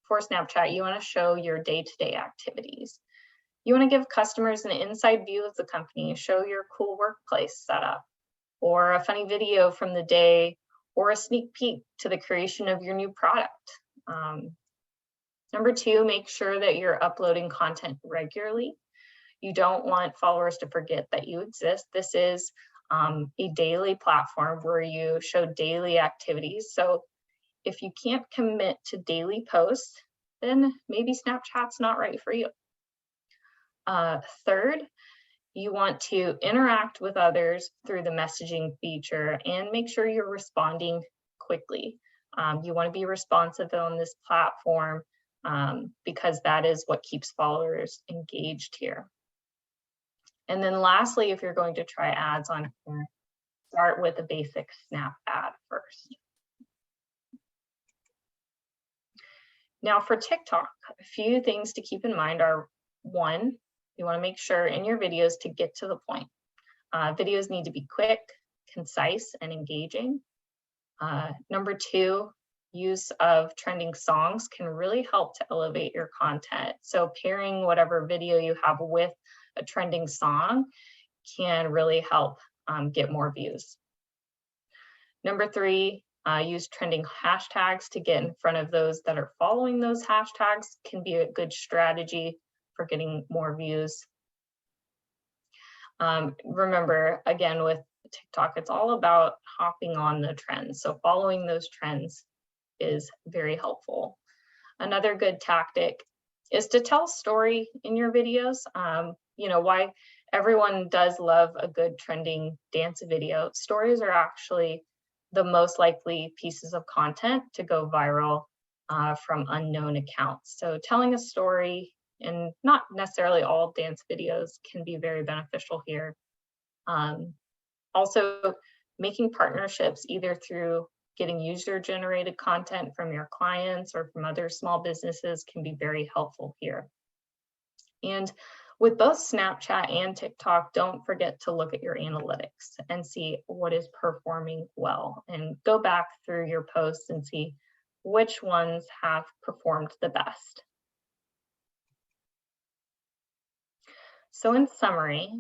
for Snapchat, you want to show your day-to-day activities. You want to give customers an inside view of the company, show your cool workplace setup, or a funny video from the day, or a sneak peek to the creation of your new product. Number two, make sure that you're uploading content regularly. You don't want followers to forget that you exist. This is a daily platform where you show daily activities. So if you can't commit to daily posts, then maybe Snapchat's not right for you. Third, you want to interact with others through the messaging feature and make sure you're responding quickly. You want to be responsive on this platform because that is what keeps followers engaged here. And then lastly, if you're going to try ads on here, start with a basic Snap ad first. Now for TikTok, a few things to keep in mind are, one, you want to make sure in your videos to get to the point. Videos need to be quick, concise, and engaging. Number two, use of trending songs can really help to elevate your content. So pairing whatever video you have with a trending song can really help get more views. Number three, use trending hashtags to get in front of those that are following those hashtags, can be a good strategy for getting more views. Remember, again, with TikTok, it's all about hopping on the trends. So following those trends is very helpful. Another good tactic is to tell a story in your videos. You know, why everyone does love a good trending dance video. Stories are actually the most likely pieces of content to go viral from unknown accounts. So telling a story, and not necessarily all dance videos, can be very beneficial here. Also, making partnerships either through getting user-generated content from your clients or from other small businesses can be very helpful here. And with both Snapchat and TikTok, don't forget to look at your analytics and see what is performing well, and go back through your posts and see which ones have performed the best. So in summary,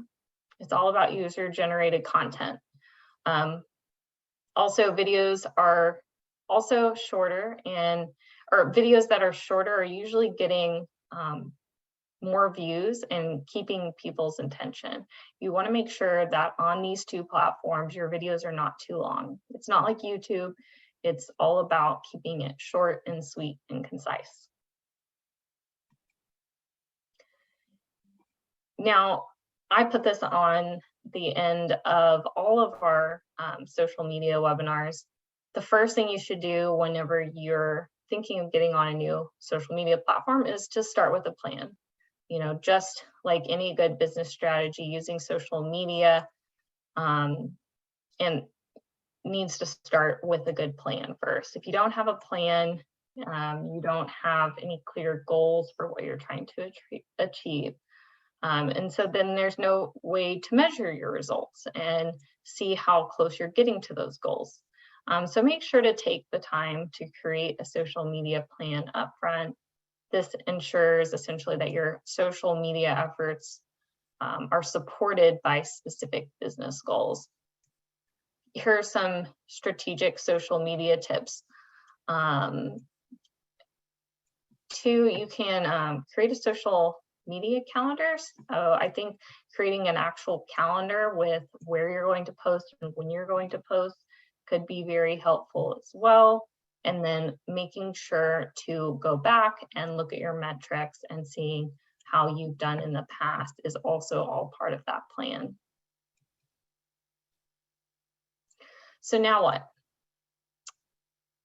it's all about user-generated content. Also, videos are also shorter, or videos that are shorter are usually getting more views and keeping people's attention. You want to make sure that on these two platforms, your videos are not too long. It's not like YouTube. It's all about keeping it short and sweet and concise. Now, I put this on the end of all of our social media webinars. The first thing you should do whenever you're thinking of getting on a new social media platform is to start with a plan. You know, just like any good business strategy, using social media and needs to start with a good plan first. If you don't have a plan, you don't have any clear goals for what you're trying to achieve. And so then there's no way to measure your results and see how close you're getting to those goals. So make sure to take the time to create a social media plan upfront. This ensures essentially that your social media efforts are supported by specific business goals. Here are some strategic social media tips. Two, you can create a social media calendar. So I think creating an actual calendar with where you're going to post and when you're going to post could be very helpful as well. And then making sure to go back and look at your metrics and seeing how you've done in the past is also all part of that plan. So now what?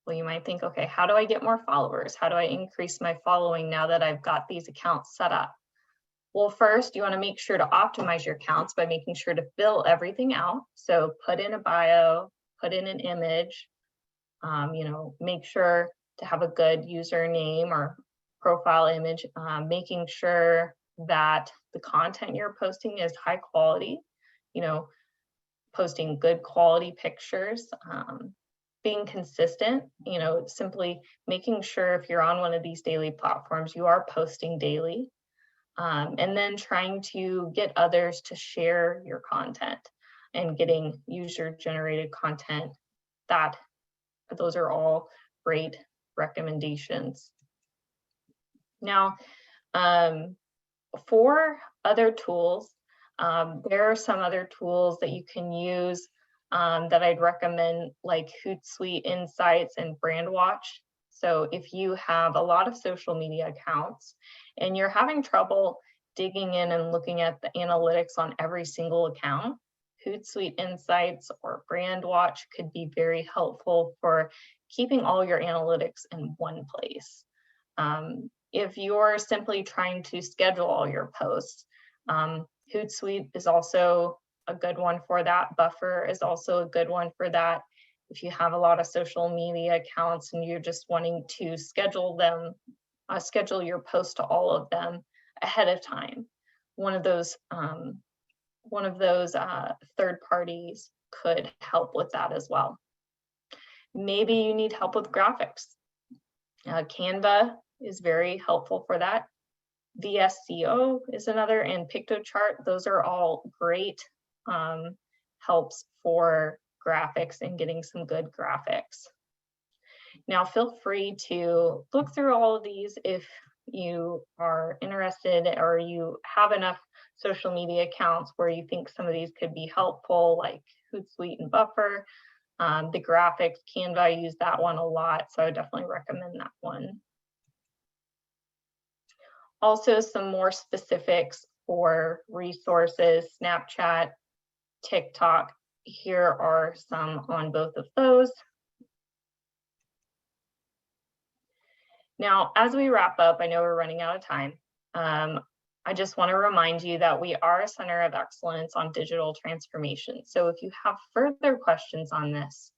Well, you might think, okay, how do I get more followers? How do I increase my following now that I've got these accounts set up? Well, first, you want to make sure to optimize your accounts by making sure to fill everything out. So put in a bio, put in an image, you know, make sure to have a good username or profile image, making sure that the content you're posting is high quality, you know, posting good quality pictures, being consistent, you know, simply making sure if you're on one of these daily platforms, you are posting daily. And then trying to get others to share your content and getting user-generated content. Those are all great recommendations. Now, for other tools, there are some other tools that you can use that I'd recommend, like Hootsuite Insights and Brandwatch. So if you have a lot of social media accounts and you're having trouble digging in and looking at the analytics on every single account, Hootsuite Insights or Brand Watch could be very helpful for keeping all your analytics in one place. If you're simply trying to schedule all your posts, Hootsuite is also a good one for that. Buffer is also a good one for that. If you have a lot of social media accounts and you're just wanting to schedule them, schedule your post to all of them ahead of time, one of those third parties could help with that as well. Maybe you need help with graphics. Canva is very helpful for that. VSCO is another, and PictoChart. Those are all great helps for graphics and getting some good graphics. Now, feel free to look through all of these if you are interested or you have enough social media accounts where you think some of these could be helpful, like Hootsuite and Buffer. The graphics, Canva, I use that one a lot, so I definitely recommend that one. Also, some more specifics for resources, Snapchat, TikTok. Here are some on both of those. Now, as we wrap up, I know we're running out of time. I just want to remind you that we are a center of excellence on digital transformation. So if you have further questions on this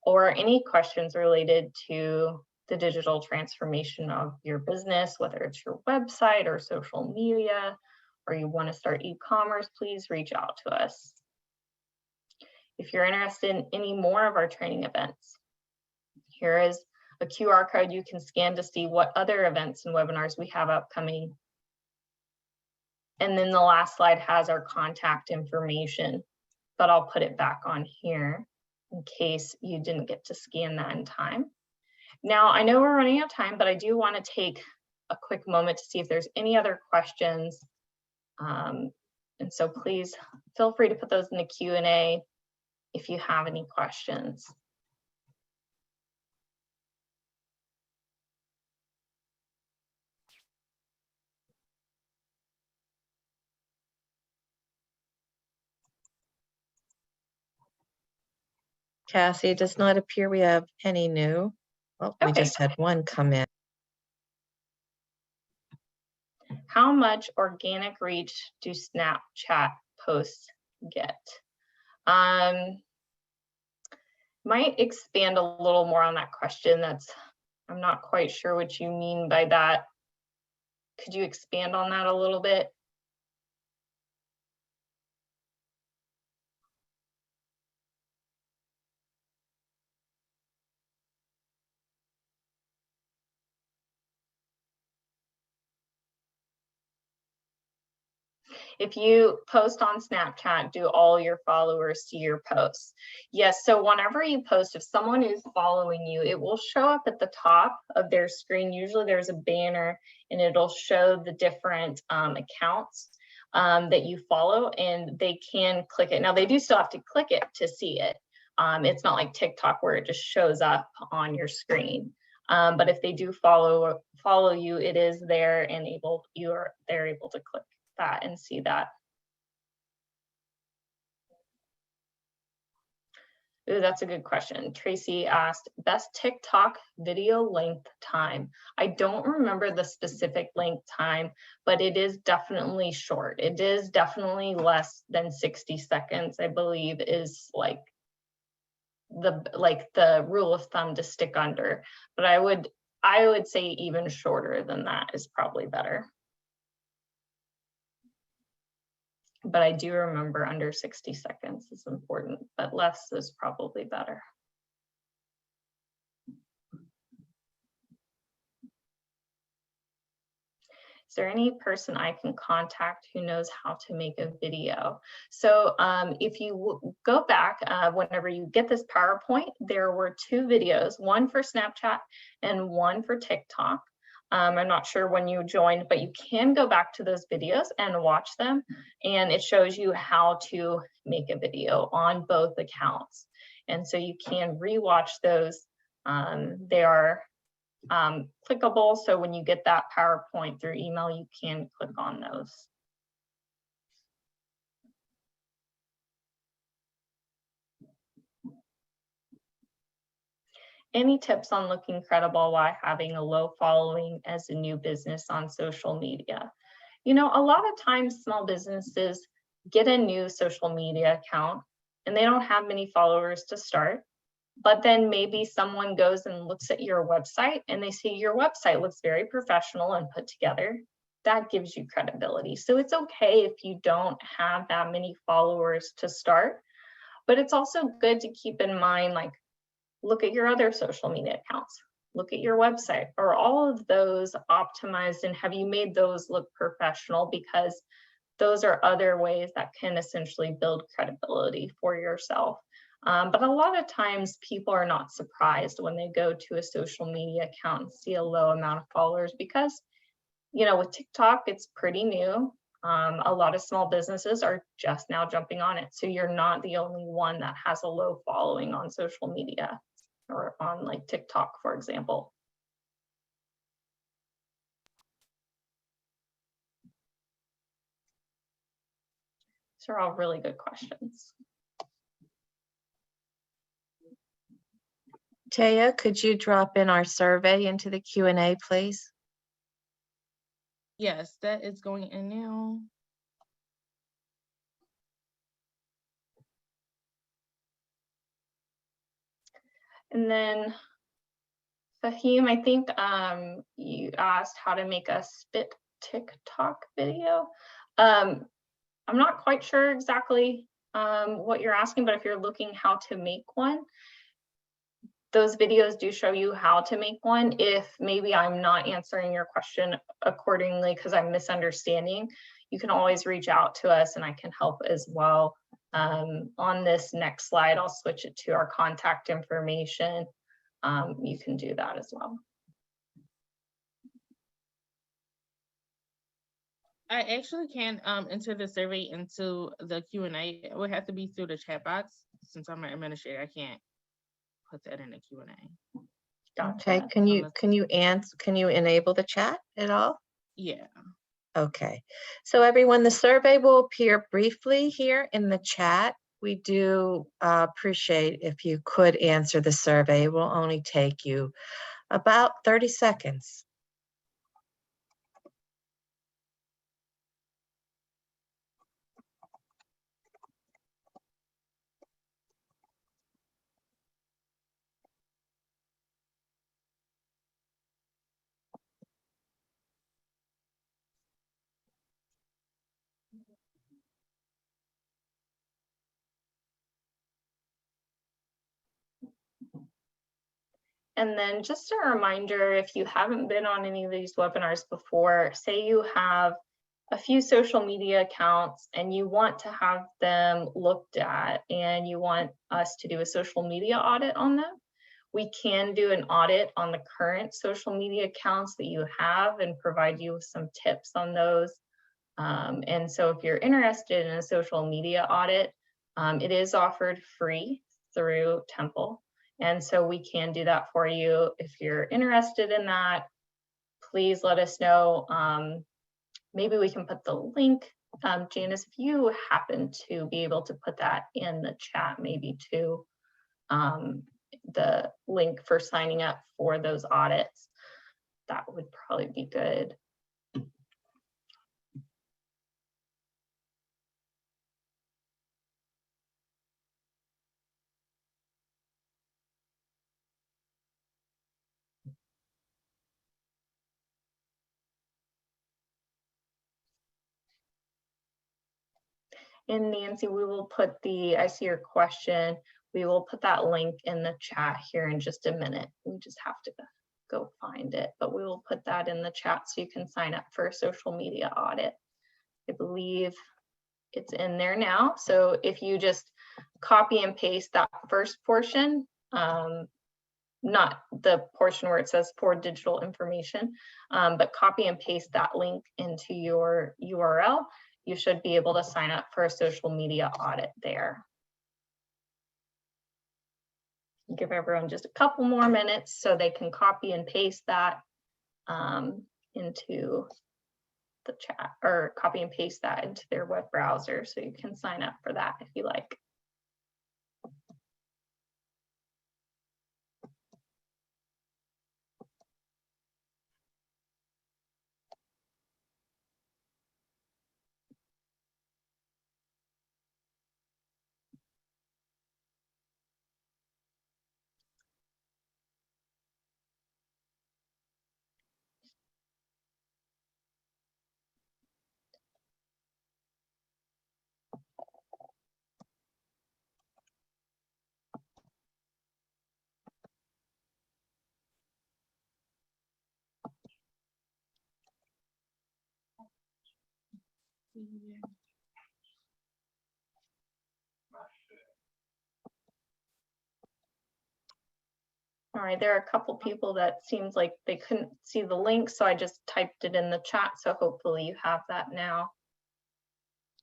or any questions related to the digital transformation of your business, whether it's your website or social media, or you want to start e-commerce, please reach out to us. If you're interested in any more of our training events, here is a QR code you can scan to see what other events and webinars we have upcoming. And then the last slide has our contact information, but I'll put it back on here in case you didn't get to scan that in time. Now, I know we're running out of time, but I do want to take a quick moment to see if there's any other questions. And so please feel free to put those in the Q&A if you have any questions. Cassie, it does not appear we have any new. Oh, we Okay. just had one come in. How much organic reach do Snapchat posts get? Might expand a little more on that question. I'm not quite sure what you mean by that. Could you expand on that a little bit? If you post on Snapchat, do all your followers see your posts? Yes, so whenever you post, if someone is following you, it will show up at the top of their screen. Usually there's a banner and it'll show the different accounts that you follow, and they can click it. Now they do still have to click it to see it. It's not like TikTok where it just shows up on your screen. But if they do follow you, it is there and they're able to click that and see that. Ooh, that's a good question. Tracy asked, best TikTok video length time. I don't remember the specific length time, but it is definitely short. It is definitely less than 60 seconds, I believe, is like the rule of thumb to stick under. But I would say even shorter than that is probably better. But I do remember under 60 seconds is important, but less is probably better. Is there any person I can contact who knows how to make a video? So if you go back, whenever you get this PowerPoint, there were two videos, one for Snapchat and one for TikTok. I'm not sure when you joined, but you can go back to those videos and watch them. And it shows you how to make a video on both accounts. And so you can rewatch those. They are clickable. So when you get that PowerPoint through email, you can click on those. any tips on looking credible while having a low following as a new business on social media? You know, a lot of times small businesses get a new social media account and they don't have many followers to start. But then maybe someone goes and looks at your website and they see your website looks very professional and put together. That gives you credibility. So it's okay if you don't have that many followers to start, but it's also good to keep in mind, like, look at your other social media accounts, look at your website. Are all of those optimized and have you made those look professional? Because those are other ways that can essentially build credibility for yourself. But a lot of times people are not surprised when they go to a social media account and see a low amount of followers because, you know, with TikTok, it's pretty new. A lot of small businesses are just now jumping on it. So you're not the only one that has a low following on social media or on like TikTok, for example. These are all really good questions. Taya, could you drop in our survey into the Q&A, please? Yes, that is going in now. And then Fahim, I think you asked how to make a spit TikTok video. I'm not quite sure exactly what you're asking, but if you're looking how to make one, those videos do show you how to make one. If maybe I'm not answering your question accordingly because I'm misunderstanding, you can always reach out to us and I can help as well. On this next slide, I'll switch it to our contact information. You can do that as well. I actually can't enter the survey into the Q&A. It would have to be through the chat box. Since I'm an administrator, I can't put that in the Q&A. Gotcha. Okay, can you enable the chat at all? Yeah. Okay, so everyone, the survey will appear briefly here in the chat. We do appreciate if you could answer the survey. It will only take you about 30 seconds. And then just a reminder, if you haven't been on any of these webinars before, say you have a few social media accounts and you want to have them looked at and you want us to do a social media audit on them, we can do an audit on the current social media accounts that you have and provide you with some tips on those. And so if you're interested in a social media audit, it is offered free through Temple. And so we can do that for you. If you're interested in that, please let us know. Maybe we can put the link. Janice, if you happen to be able to put that in the chat, maybe too, the link for signing up for those audits, that would probably be good. And Nancy, we will put I see your question. We will put that link in the chat here in just a minute. We just have to go find it, but we will put that in the chat so you can sign up for a social media audit. I believe it's in there now. So if you just copy and paste that first portion, not the portion where it says for digital information, but copy and paste that link into your URL, you should be able to sign up for a social media audit there. Give everyone just a couple more minutes so they can copy and paste that into the chat, or copy and paste that into their web browser so you can sign up for that if you like. see. All right, there are a couple people that seems like they couldn't see the link, so I just typed it in the chat. So hopefully you have that now.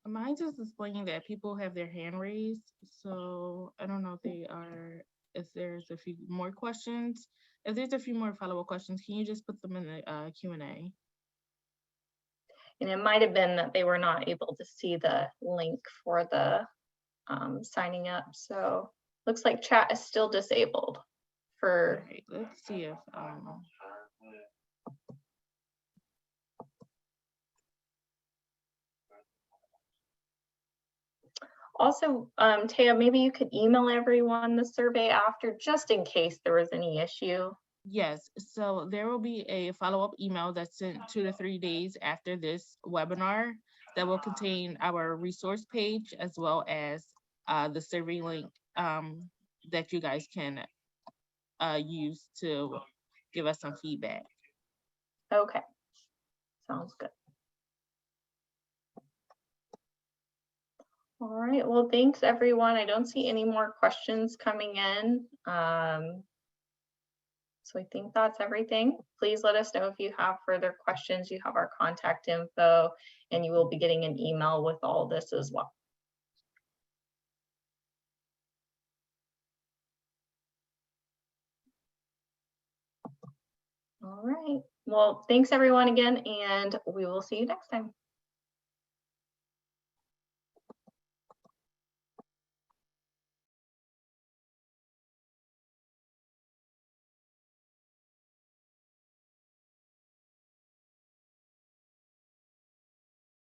Mine's just displaying that people have their hand raised, so I don't know if they are, if there's a few more questions. If there's a few more follow-up questions, can you just put them in the Q&A? And it might have been that they were not able to see the link for the signing up. So looks like chat is still disabled for. Right, let's see if Also, Taya, maybe you could email everyone the survey after, just in case there was any issue. yes, so there will be a follow-up email that's sent 2 to 3 days after this webinar that will contain our resource page as well as the survey link that you guys can use to give us some feedback. Okay, sounds good. All right, well, thanks everyone. I don't see any more questions coming in. So I think that's everything. Please let us know if you have further questions. You have our contact info, and you will be getting an email with all this as well. All right, well, thanks everyone again, and we will see you next time.